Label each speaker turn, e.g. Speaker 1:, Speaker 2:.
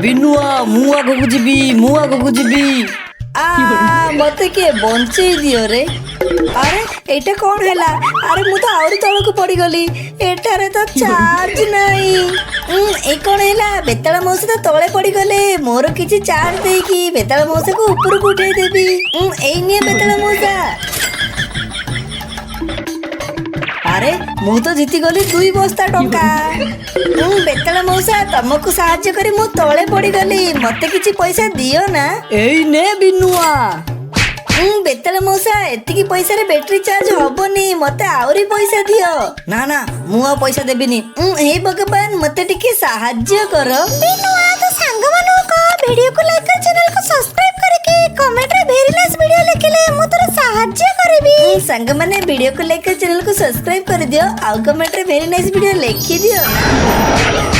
Speaker 1: ବିନୁଆ ମୁଁ ଆଗକୁ ଯିବି ମତେ କିଏ ବଞ୍ଚେଇ ଦିଅ ରେ। ଆରେ ଏଇଟା କଣ ହେଲା? ଆରେ ମୁଁ ତ ଆହୁରି ତଳକୁ ପଡିଗଲି। ଏଠାରେ ତ ଚାର୍ଜ ନାହିଁ। ଏଇ କଣ ହେଲା? ବେତାଳ ମଉସା ତ ତଳେ ପଡିଗଲେ। ମୋର କିଛି ଚାର୍ଜ ଦେଇକି ବେତାଳ ମଉସାକୁ ଉପରକୁ ଉଠେଇ ଦେବି। ଏଇ ନିଏ ବେତାଳ ମଉସା। ଆରେ ମୁଁ ତ ଜିତିଗଲି 2 ବସ୍ତା ଟଙ୍କା। ବେତାଳ ମଉସା ତମକୁ ସାହାଯ୍ୟ କରି ମୁଁ ତଳେ ପଡିଗଲି। ମତେ କିଛି ପଇସା ଦିଅ ନା। ଏଇ ନେ ବିନୁଆ। ବେତାଳ ମଉସା ଏତିକି ପଇସାରେ ବ୍ୟାଟେରୀ ଚାର୍ଜ ହବନି। ମତେ ଆହୁରି ପଇସା ଦିଅ। ନା ନା ମୁଁ ଆଉ ପଇସା ଦେବିନି। ହେ ଭଗବାନ ମତେ ଟିକେ ସାହାଯ୍ୟ କର।
Speaker 2: ବିନୁଆ ତ ସାଙ୍ଗମାନଙ୍କୁ କହ ଭିଡିଓକୁ ଲାଇକ୍ କରି ଚ୍ୟାନେଲକୁ ସବସ୍କ୍ରାଇବ କରିକି କମେଣ୍ଟରେ ଭେରି ନାଇସ୍ ଭିଡିଓ ଲେଖିଲେ ମୁଁ ତୋର ସାହାଯ୍ୟ କରିବି।
Speaker 1: ସାଙ୍ଗମାନେ ଭିଡିଓକୁ ଲାଇକ୍ କରି ଚ୍ୟାନେଲକୁ ସବସ୍କ୍ରାଇବ କରିଦିଅ ଆଉ କମେଣ୍ଟରେ ଭେରି ନାଇସ୍ ଭିଡିଓ ଲେଖିଦିଅ ନା।